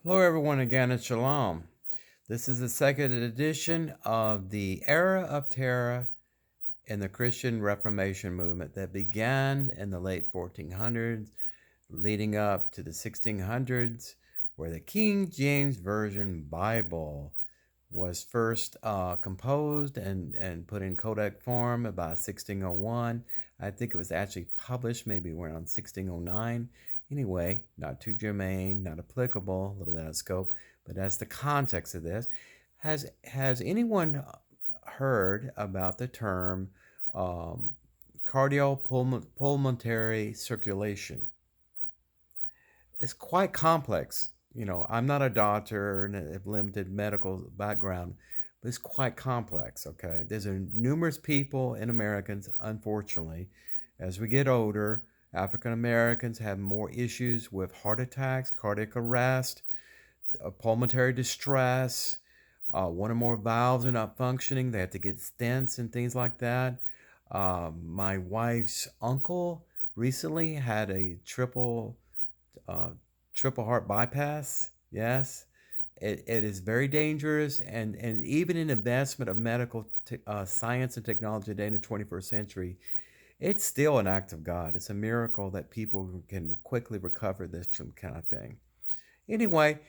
Hello, everyone, again, and Shalom. This is the second edition of the Era of Terror in the Christian Reformation movement that began in the late 1400s, leading up to the 1600s, where the King James Version Bible was first composed and put in codex form about 1601. I think it was actually published maybe around 1609. Anyway, not too germane, not applicable, a little bit out of scope, but that's the context of this. Has anyone heard about the term cardiopulmonary circulation? It's quite complex. I'm not a doctor and have limited medical background, but it's quite complex, okay? There's numerous people in Americans, unfortunately, as we get older, African Americans have more issues with heart attacks, cardiac arrest, pulmonary distress. One or more valves are not functioning. They have to get stents and things like that. My wife's uncle recently had a triple heart bypass. Yes, it is very dangerous, and even in advancement of medical science and technology today in the 21st century, it's still an act of God. It's a miracle that people can quickly recover this kind of thing. Anyway,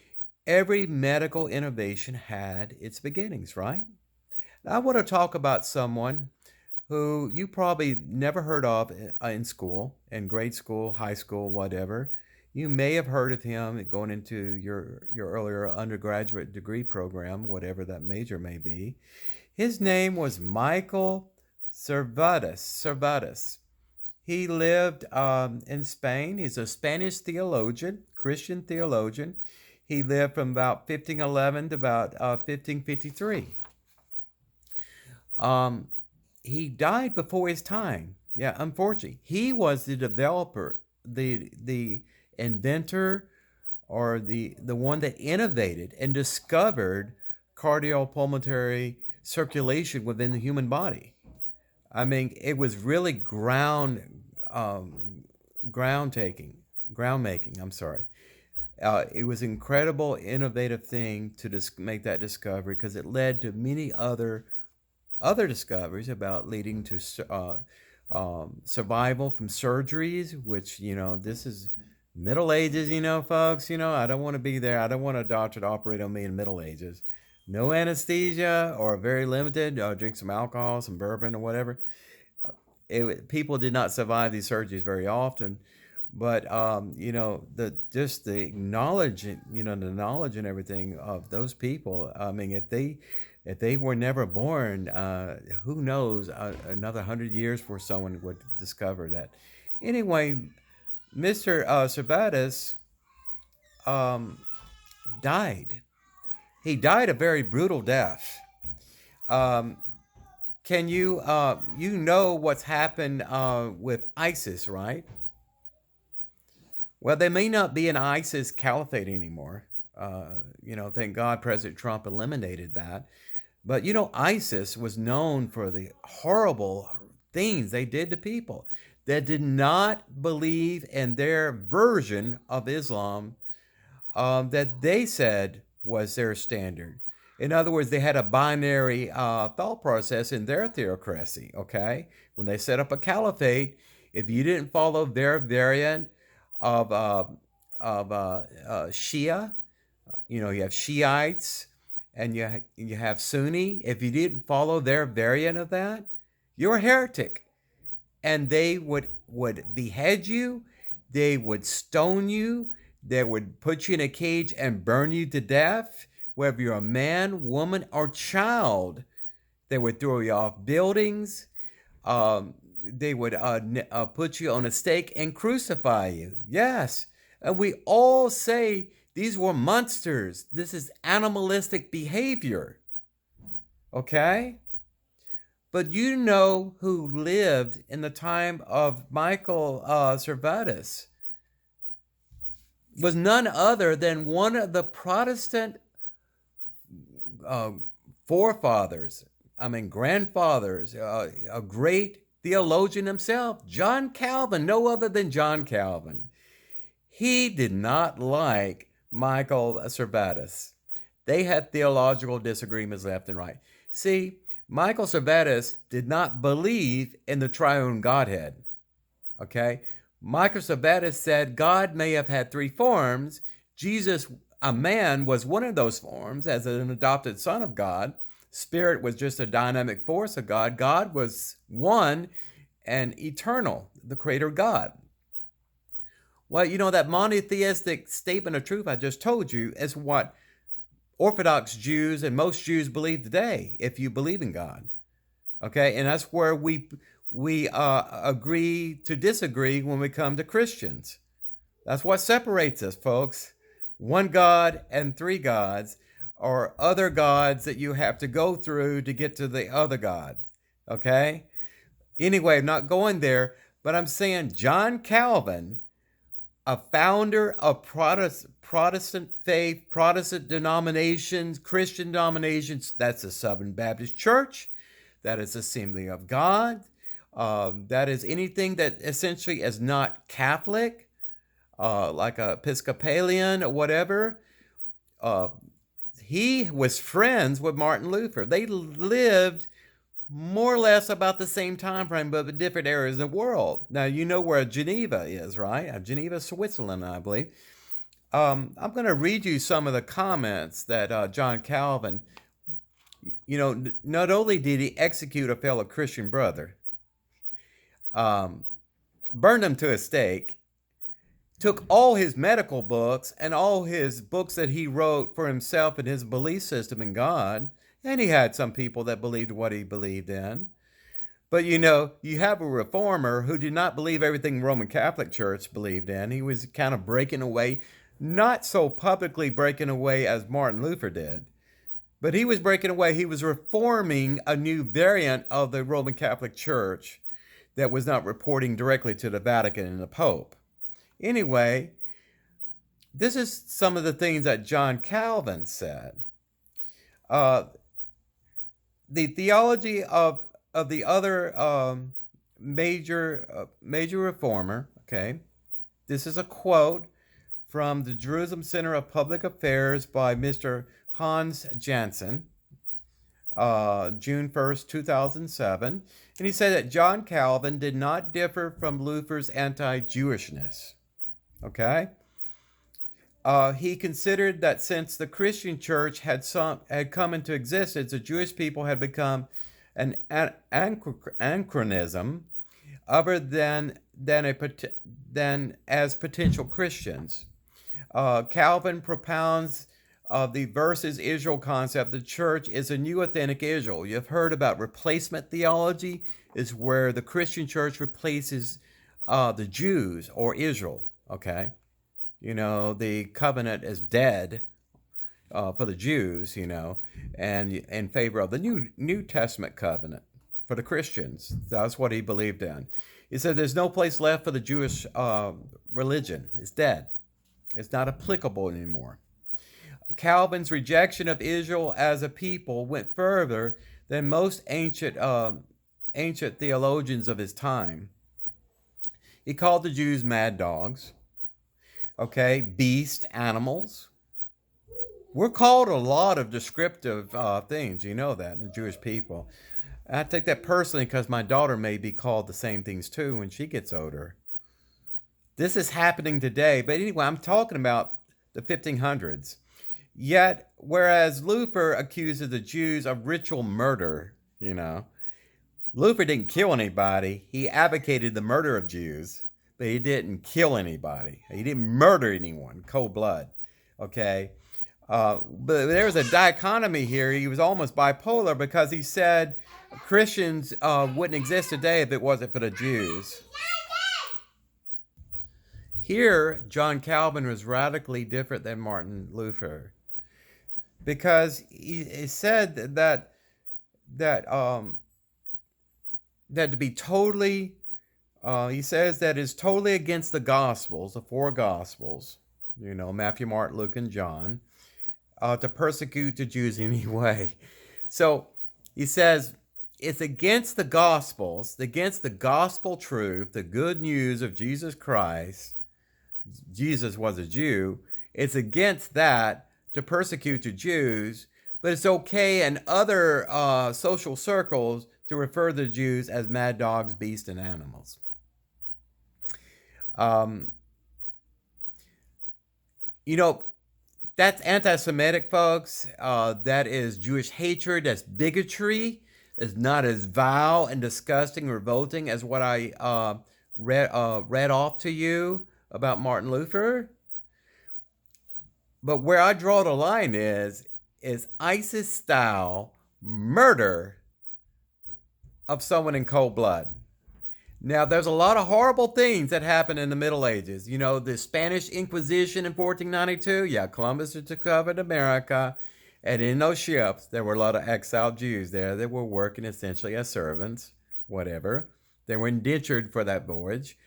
every medical innovation had its beginnings, right? Now, I want to talk about someone who you probably never heard of in school, in grade school, high school, whatever. You may have heard of him going into your earlier undergraduate degree program, whatever that major may be. His name was Michael Servetus. He lived in Spain. He's a Spanish theologian, Christian theologian. He lived from about 1511 to about 1553. He died before his time. Yeah, unfortunately. He was the developer, the inventor, or the one that innovated and discovered cardiopulmonary circulation within the human body. I mean, it was really groundmaking. I'm sorry. It was an incredible, innovative thing to make that discovery because it led to many other discoveries about leading to survival from surgeries, which, this is Middle Ages, folks. I don't want to be there. I don't want a doctor to operate on me in Middle Ages. No anesthesia or very limited. Drink some alcohol, some bourbon or whatever. People did not survive these surgeries very often. But the knowledge, the knowledge and everything of those people. I mean, if they were never born, who knows? Another 100 years before someone would discover that. Anyway, Mr. Servetus died. He died a very brutal death. Can you what's happened with ISIS, right? Well, they may not be an ISIS caliphate anymore. Thank God President Trump eliminated that. But ISIS was known for the horrible things they did to people that did not believe in their version of Islam that they said was their standard. In other words, they had a binary thought process in their theocracy, okay? When they set up a caliphate, if you didn't follow their variant of Shia, you have Shiites and you have Sunni. If you didn't follow their variant of that, you're a heretic. And they would behead you, they would stone you, they would put you in a cage and burn you to death, whether you're a man, woman, or child. They would throw you off buildings. They would put you on a stake and crucify you. Yes. And we all say these were monsters. This is animalistic behavior. Okay? But you know who lived in the time of Michael Servetus was none other than one of the Protestant grandfathers, a great theologian himself, John Calvin, no other than John Calvin. He did not like Michael Servetus. They had theological disagreements left and right. See, Michael Servetus did not believe in the triune Godhead. Okay? Michael Servetus said God may have had three forms. Jesus, a man, was one of those forms as an adopted son of God. Spirit was just a dynamic force of God. God was one and eternal, the creator God. Well, that monotheistic statement of truth I just told you is what Orthodox Jews and most Jews believe today, if you believe in God. Okay, and that's where we agree to disagree when we come to Christians. That's what separates us, folks. One God and three gods, or other gods that you have to go through to get to the other gods. Okay? Anyway, I'm not going there, but I'm saying John Calvin, a founder of Protestant faith, Protestant denominations, Christian denominations, that's the Southern Baptist Church, that is Assembly of God, that is anything that essentially is not Catholic, like a Episcopalian or whatever. He was friends with Martin Luther. They lived more or less about the same time frame, but in different areas of the world. Now, you know where Geneva is, right? Geneva, Switzerland, I believe. I'm going to read you some of the comments that John Calvin, not only did he execute a fellow Christian brother, burned him to a stake, took all his medical books and all his books that he wrote for himself and his belief system in God, and he had some people that believed what he believed in. But you have a reformer who did not believe everything the Roman Catholic Church believed in. He was kind of breaking away, not so publicly breaking away as Martin Luther did, but he was breaking away. He was reforming a new variant of the Roman Catholic Church that was not reporting directly to the Vatican and the Pope. Anyway, this is some of the things that John Calvin said. The theology of the other major reformer, okay, this is a quote from the Jerusalem Center of Public Affairs by Mr. Hans Jansen, June 1st, 2007. And he said that John Calvin did not differ from Luther's anti-Jewishness. Okay? He considered that since the Christian church had come into existence, the Jewish people had become an anachronism other than as potential Christians. Calvin propounds the versus Israel concept. The church is a new authentic Israel. You've heard about replacement theology, is where the Christian church replaces the Jews or Israel. Okay, the covenant is dead for the Jews, and in favor of the New Testament covenant for the Christians. That's what he believed in. He said there's no place left for the Jewish religion. It's dead. It's not applicable anymore. Calvin's rejection of Israel as a people went further than most ancient theologians of his time. He called the Jews mad dogs, beast, animals. We're called a lot of descriptive things, you know that, in the Jewish people. I take that personally because my daughter may be called the same things too when she gets older. This is happening today, but anyway, I'm talking about the 1500s. Yet, whereas Luther accuses the Jews of ritual murder, Luther didn't kill anybody. He advocated the murder of Jews, but he didn't kill anybody. He didn't murder anyone, cold blood, okay? But there was a dichotomy here. He was almost bipolar because he said Christians wouldn't exist today if it wasn't for the Jews. Here, John Calvin was radically different than Martin Luther because he said that to be totally, he says that is totally against the Gospels, the four Gospels, Matthew, Mark, Luke, and John, to persecute the Jews anyway. So he says it's against the Gospels, against the gospel truth, the good news of Jesus Christ. Jesus was a Jew, It's against that to persecute the Jews, but it's okay in other social circles to refer to the Jews as mad dogs, beasts, and animals. You know, that's anti-Semitic, folks. That is Jewish hatred. That's bigotry. It's not as vile and disgusting, revolting as what I read off to you about Martin Luther. But where I draw the line is ISIS-style murder of someone in cold blood. Now, there's a lot of horrible things that happened in the Middle Ages. You know, the Spanish Inquisition in 1492. Yeah, Columbus discovered America. And in those ships, there were a lot of exiled Jews there that were working essentially as servants, whatever. They were indentured for that voyage.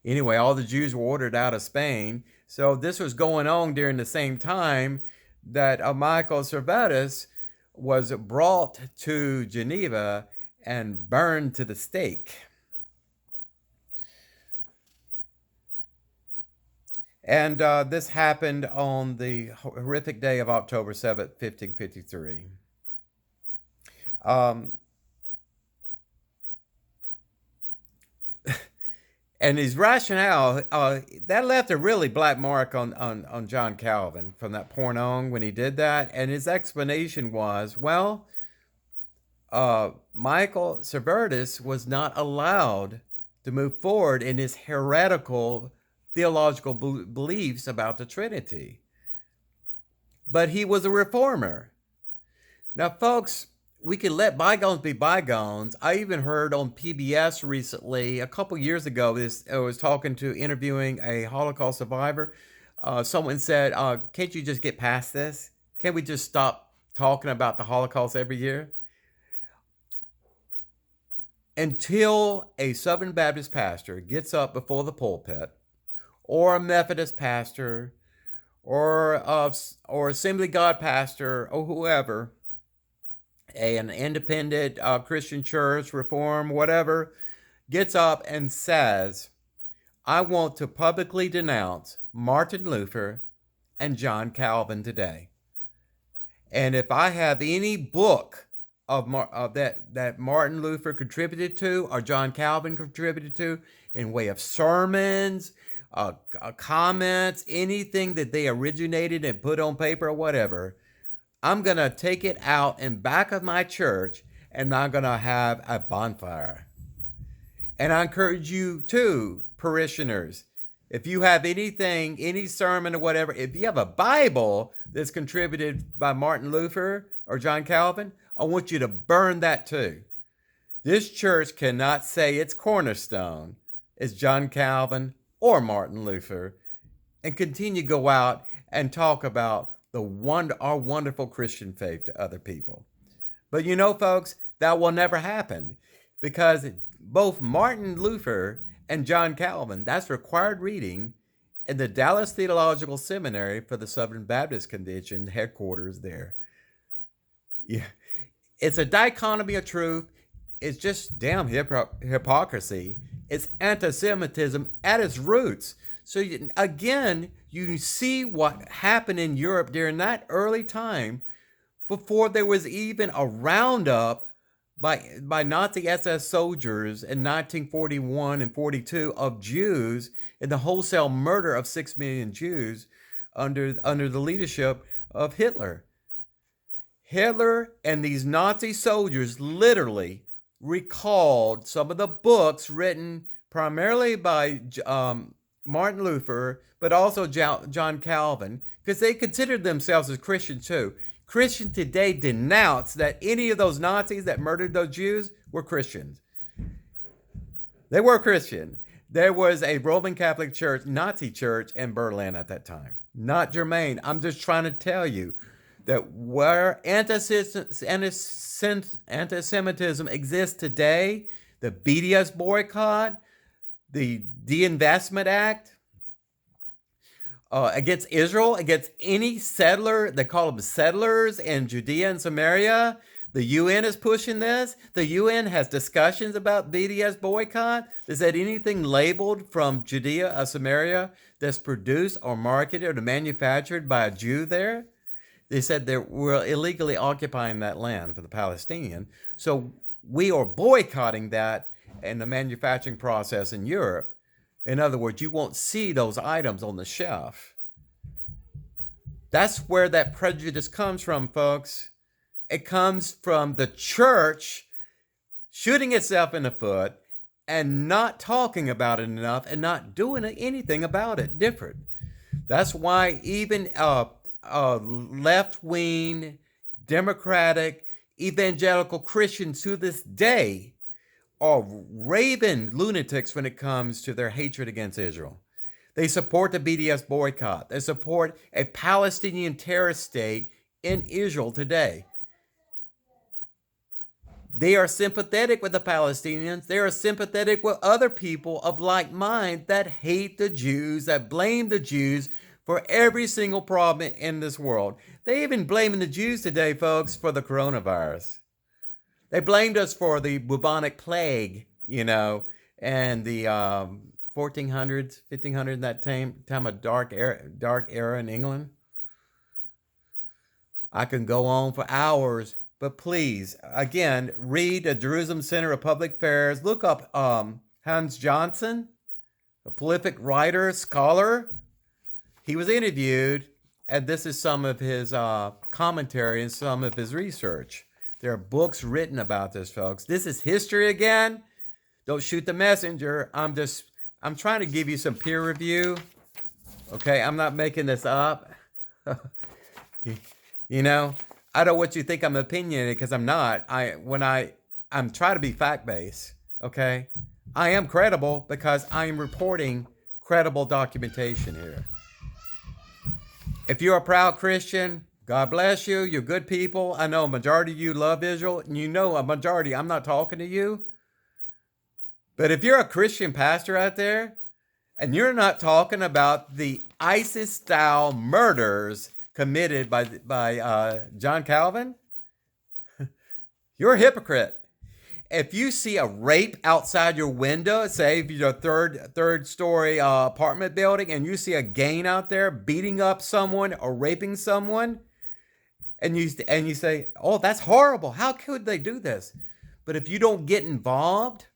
Anyway, all the Jews were ordered out of Spain. So this was going on during the same time that Michael Servetus was brought to Geneva and burned to the stake. And this happened on the horrific day of October 7th, 1553. And his rationale, that left a really black mark on John Calvin from that point on when he did that. And his explanation was, well, Michael Servetus was not allowed to move forward in his heretical theological beliefs about the Trinity. But he was a reformer. Now, folks, we can let bygones be bygones. I even heard on PBS recently, a couple years ago, I was interviewing a Holocaust survivor. Someone said, can't you just get past this? Can't we just stop talking about the Holocaust every year? Until a Southern Baptist pastor gets up before the pulpit, or a Methodist pastor, or Assembly of God pastor, or whoever, an independent Christian church, Reform, whatever, gets up and says, I want to publicly denounce Martin Luther and John Calvin today. And if I have any book that Martin Luther contributed to or John Calvin contributed to in way of sermons, comments, anything that they originated and put on paper or whatever, I'm going to take it out in back of my church and I'm going to have a bonfire. And I encourage you too, parishioners, if you have anything, any sermon or whatever, if you have a Bible that's contributed by Martin Luther or John Calvin, I want you to burn that too. This church cannot say its cornerstone is John Calvin or Martin Luther and continue to go out and talk about our wonderful Christian faith to other people. But you know, folks, that will never happen because both Martin Luther and John Calvin, that's required reading in the Dallas Theological Seminary for the Southern Baptist Convention headquarters there. Yeah, it's a dichotomy of truth. It's just damn hypocrisy. It's anti-Semitism at its roots. So again, you see what happened in Europe during that early time before there was even a roundup by Nazi SS soldiers in 1941 and 42 of Jews in the wholesale murder of 6 million Jews under the leadership of Hitler. Hitler and these Nazi soldiers literally recalled some of the books written primarily by Martin Luther, but also John Calvin, because they considered themselves as Christians too. Christians today denounce that any of those Nazis that murdered those Jews were Christians. They were Christian. There was a Roman Catholic Church, Nazi church in Berlin at that time. Not germane. I'm just trying to tell you that where anti-Semitism exists today, the BDS boycott, the De-Investment Act, against Israel, against any settler, they call them settlers in Judea and Samaria. The UN is pushing this. The UN has discussions about BDS boycott. Is that anything labeled from Judea or Samaria that's produced or marketed or manufactured by a Jew there. They said they were illegally occupying that land for the Palestinian. So we are boycotting that in the manufacturing process in Europe. In other words, you won't see those items on the shelf. That's where that prejudice comes from, folks. It comes from the church shooting itself in the foot and not talking about it enough and not doing anything about it different. That's why even left-wing, democratic, evangelical Christians to this day are raving lunatics when it comes to their hatred against Israel. They support the BDS boycott. They support a Palestinian terrorist state in Israel today. They are sympathetic with the Palestinians. They are sympathetic with other people of like mind that hate the Jews, that blame the Jews for every single problem in this world. They even blaming the Jews today, folks, for the coronavirus. They blamed us for the bubonic plague, and the 1400s, 1500s, that time of dark era in England. I can go on for hours. But please, again, read the Jerusalem Center of Public Affairs. Look up Hans Jansen, a prolific writer, scholar. He was interviewed, and this is some of his commentary and some of his research. There are books written about this, folks. This is history again. Don't shoot the messenger. I'm trying to give you some peer review. Okay, I'm not making this up. I don't want you to think I'm opinionated because I'm not. I'm trying to be fact-based, okay? I am credible because I am reporting credible documentation here. If you're a proud Christian, God bless you. You're good people. I know a majority of you love Israel, and a majority, I'm not talking to you. But if you're a Christian pastor out there, and you're not talking about the ISIS-style murders committed by John Calvin, you're a hypocrite. If you see a rape outside your window, say if you're a third story apartment building, and you see a gang out there beating up someone or raping someone, and you say, "Oh, that's horrible. How could they do this?" But if you don't get involved,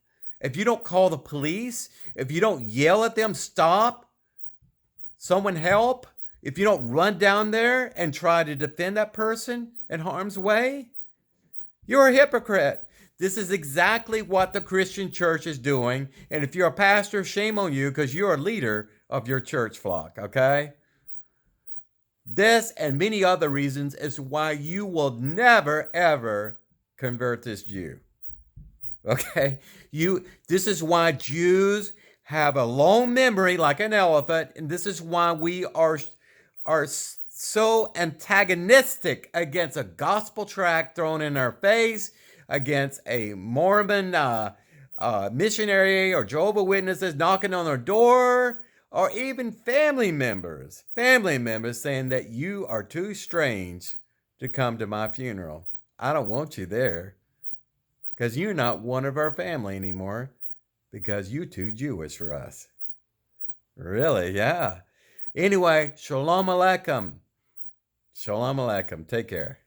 if you don't call the police, if you don't yell at them, "Stop, someone help," if you don't run down there and try to defend that person in harm's way, you're a hypocrite. This is exactly what the Christian church is doing. And if you're a pastor, shame on you because you're a leader of your church flock, okay? This and many other reasons is why you will never, ever convert this Jew, okay? This is why Jews have a long memory like an elephant, and this is why we are so antagonistic against a gospel tract thrown in our face, against a Mormon missionary or Jehovah's Witnesses knocking on our door, or even family members saying that you are too strange to come to my funeral. I don't want you there because you're not one of our family anymore because you're too Jewish for us. Really? Yeah. Anyway, shalom aleichem. Shalom aleichem. Take care.